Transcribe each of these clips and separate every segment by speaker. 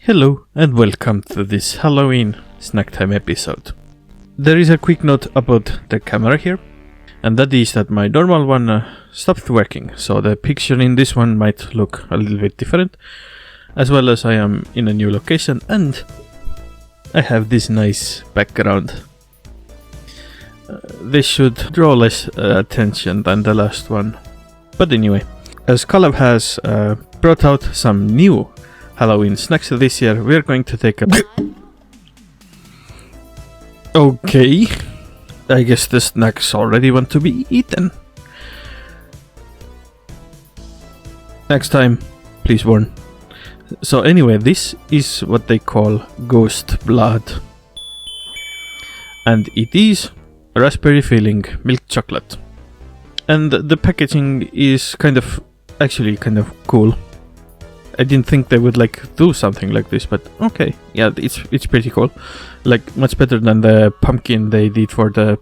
Speaker 1: Hello and welcome to this Halloween SnackTime episode. There is a quick note about the camera here, and that is that my normal one stopped working, so the picture in this one might look a little bit different, as well as I am in a new location and I have this nice background. This should draw less attention than the last one. But anyway, as Kalev has brought out some new Halloween snacks this year, we are going to take a... Okay, I guess the snacks already want to be eaten. Next time, please warn. So anyway, this is what they call ghost blood. And it is raspberry filling milk chocolate. And the packaging is actually kind of cool. I didn't think they would do something like this, but okay, yeah, it's pretty cool. Much better than the pumpkin they did for the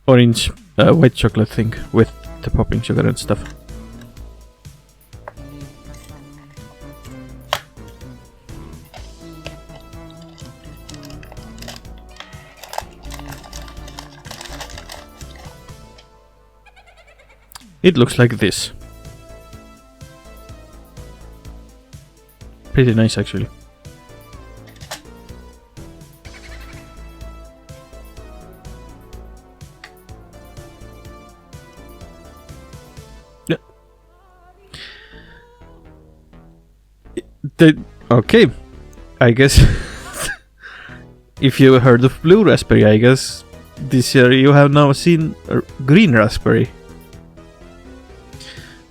Speaker 1: orange white chocolate thing with the popping sugar and stuff. It looks like this. Pretty nice, actually. Yeah. Okay. I guess if you heard of blue raspberry, I guess this year you have now seen green raspberry.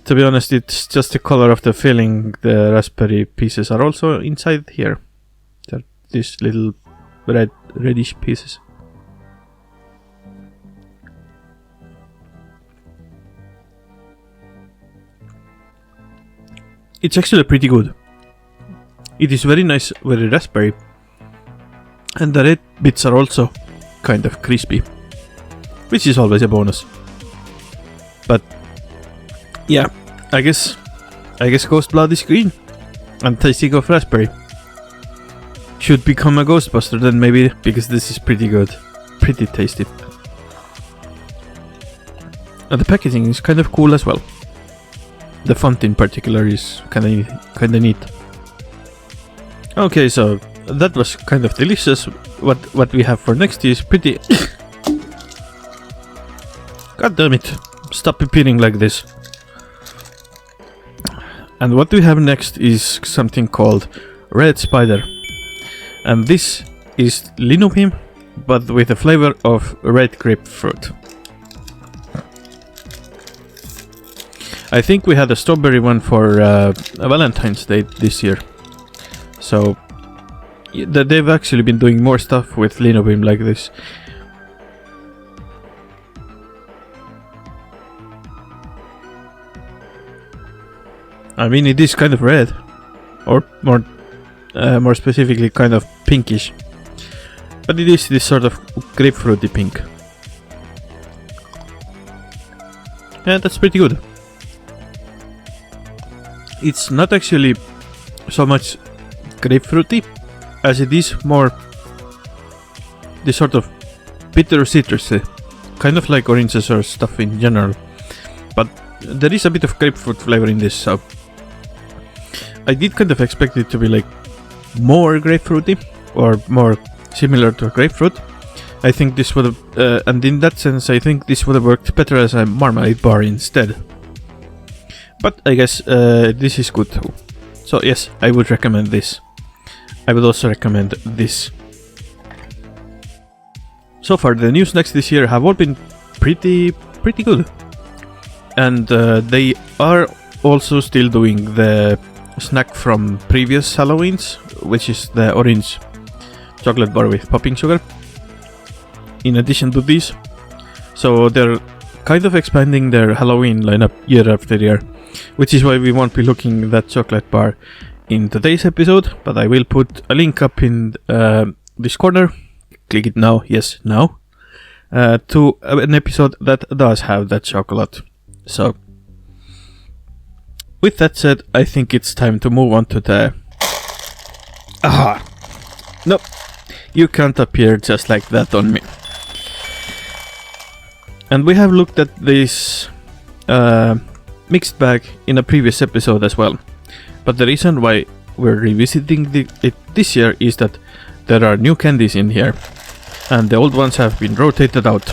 Speaker 1: To be honest, it's just the color of the filling. The raspberry pieces are also inside here. They're these little reddish pieces. It's actually pretty good. It is very nice, very raspberry. And the red bits are also kind of crispy, which is always a bonus. But yeah, I guess Ghost Blood is green and tasting of raspberry. Should become a Ghostbuster then maybe, because this is pretty good, pretty tasty. And the packaging is kind of cool as well. The font in particular is kinda neat. Okay, so that was kind of delicious. What we have for next is pretty... God damn it, stop repeating like this. And what we have next is something called Red Spider. And this is linopim, but with a flavor of red grapefruit. I think we had a strawberry one for Valentine's Day this year. So they've actually been doing more stuff with linopim like this. I mean, it is kind of red, or more specifically, kind of pinkish. But it is this sort of grapefruity pink. Yeah, that's pretty good. It's not actually so much grapefruity as it is more this sort of bitter citrusy, kind of like oranges or stuff in general. But there is a bit of grapefruit flavor in this, so I did kind of expect it to be more grapefruity or more similar to a grapefruit. I think this would have, and in that sense, I think this would have worked better as a marmalade bar instead. But I guess this is good too. So yes, I would recommend this. I would also recommend this. So far, the new snacks this year have all been pretty good, and they are also still doing the snack from previous Halloweens, which is the orange chocolate bar with popping sugar, in addition to these. So they're kind of expanding their Halloween lineup year after year, which is why we won't be looking at that chocolate bar in today's episode, but I will put a link up in this corner. Click it now, yes, now, to an episode that does have that chocolate. So with that said, I think it's time to move on to the Aha! No, you can't appear just like that on me. And we have looked at this mixed bag in a previous episode as well. But the reason why we're revisiting it this year is that there are new candies in here. And the old ones have been rotated out.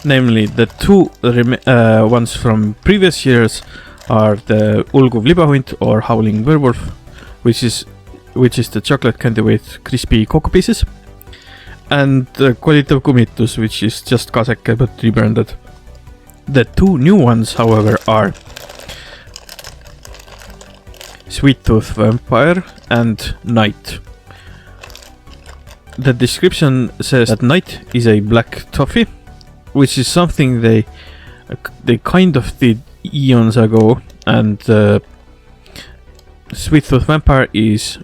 Speaker 1: Namely, the two ones from previous years are the Ulguv Libahunt or Howling Werewolf, which is the chocolate candy with crispy cocoa pieces, and the Qualitative Kummitus, which is just kaseke but rebranded. The two new ones, however, are Sweet Tooth Vampire and Night. The description says that Night is a black toffee, which is something they kind of did eons ago, and Sweet Tooth Vampire is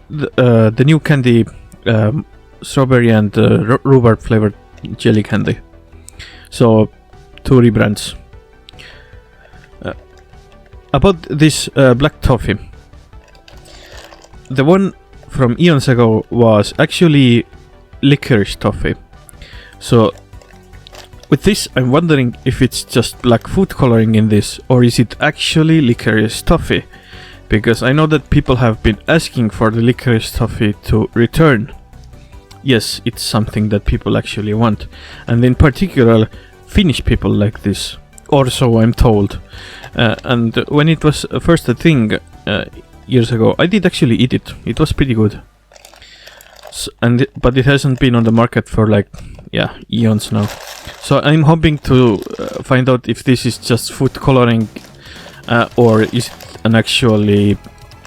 Speaker 1: the new candy, strawberry and rhubarb flavored jelly candy. So, two rebrands. About this black toffee, the one from eons ago was actually licorice toffee. So with this, I'm wondering if it's just black food coloring in this, or is it actually licorice toffee? Because I know that people have been asking for the licorice toffee to return. Yes, it's something that people actually want, and in particular Finnish people like this, or so I'm told. And when it was first a thing years ago, I did actually eat it. It was pretty good. But it hasn't been on the market for like, yeah, eons now. So I'm hoping to find out if this is just food coloring or is it an actually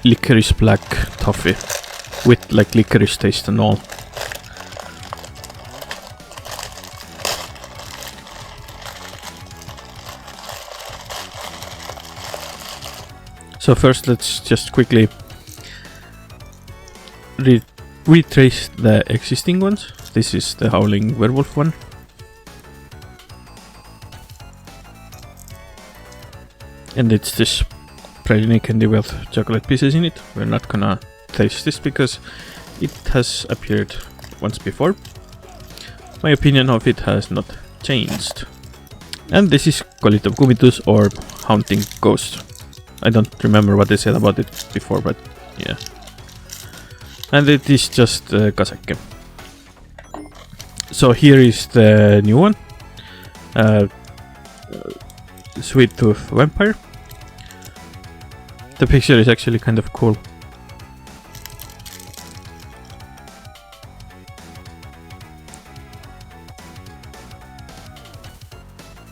Speaker 1: licorice black toffee with like licorice taste and all. So first let's just quickly retrace the existing ones. This is the Howling Werewolf one. And it's this praline candy with chocolate pieces in it. We're not gonna taste this because it has appeared once before. My opinion of it has not changed. And this is Qualitative Kummitus or Haunting Ghost. I don't remember what they said about it before, but yeah. And it is just kaseke. So here is the new one. Sweet Tooth Vampire. The picture is actually kind of cool.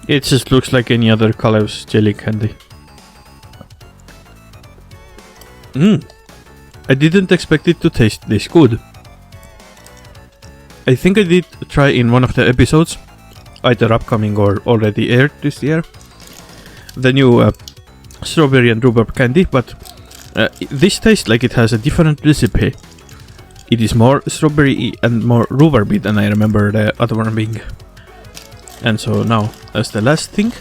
Speaker 1: It just looks like any other Kalev's jelly candy. I didn't expect it to taste this good. I think I did try in one of the episodes, either upcoming or already aired this year, the new strawberry and rhubarb candy, but this tastes like it has a different recipe. It is more strawberry and more rhubarby than I remember the other one being. And so now, as the last thing.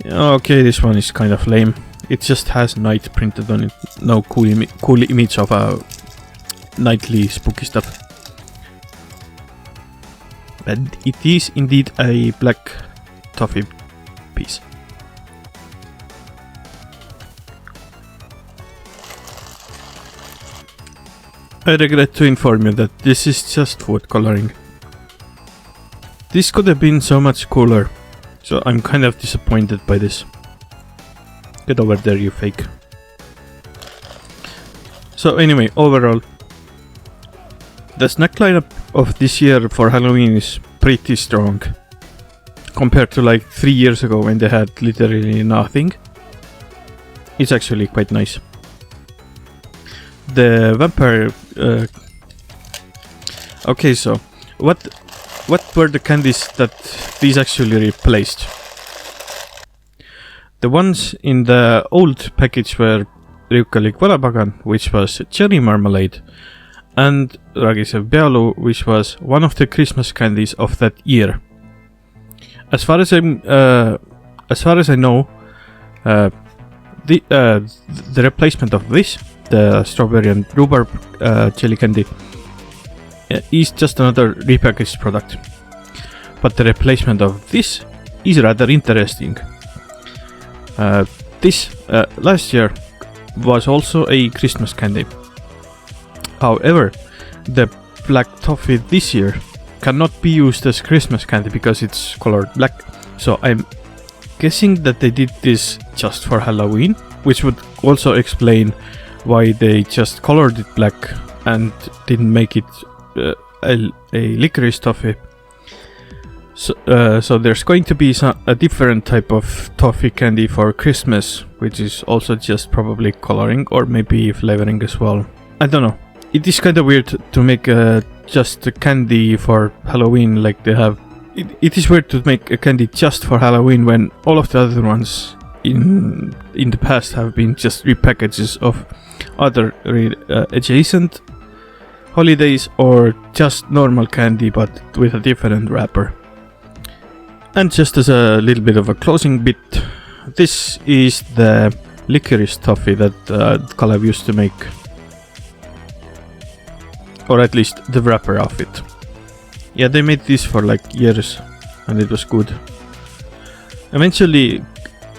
Speaker 1: Okay, this one is kind of lame. It just has night printed on it. No cool image of a nightly spooky stuff. And it is indeed a black toffee piece. I regret to inform you that this is just food coloring. This could have been so much cooler. So I'm kind of disappointed by this. Get over there, you fake. So anyway, overall, the snack lineup of this year for Halloween is pretty strong. Compared to like 3 years ago when they had literally nothing. It's actually quite nice. The vampire... okay, so what were the candies that these actually replaced? The ones in the old package were Riukalik Valapagan, which was cherry marmalade, and Ragisev Bealu, which was one of the Christmas candies of that year. As far as I'm as far as I know, the replacement of this, the strawberry and rhubarb jelly candy, is just another repackaged product. But the replacement of this is rather interesting. This last year was also a Christmas candy. However, the black toffee this year cannot be used as Christmas candy because it's colored black. So I'm guessing that they did this just for Halloween, which would also explain why they just colored it black and didn't make it a licorice toffee. So there's going to be a different type of toffee candy for Christmas, which is also just probably coloring or maybe flavoring as well. I don't know. It is kind of weird to make just a candy for Halloween like they have. It is weird to make a candy just for Halloween when all of the other ones in the past have been just repackages of other adjacent holidays or just normal candy but with a different wrapper. And just as a little bit of a closing bit, this is the licorice toffee that Kalev used to make. Or at least the wrapper of it. Yeah, they made this for like years and it was good. Eventually,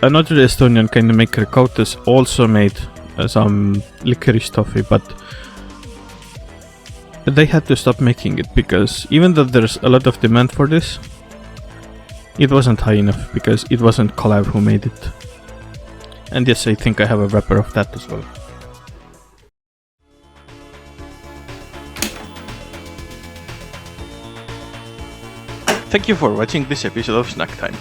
Speaker 1: another Estonian candy maker, Kautas, also made some licorice toffee, but they had to stop making it because even though there's a lot of demand for this, it wasn't high enough because it wasn't Kalev who made it. And yes, I think I have a wrapper of that as well. Thank you for watching this episode of SnackTime.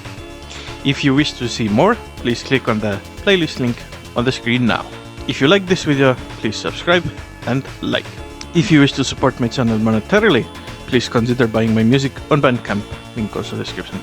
Speaker 1: If you wish to see more, please click on the playlist link on the screen now. If you like this video, please subscribe and like. If you wish to support my channel monetarily, please consider buying my music on Bandcamp, link also in the description.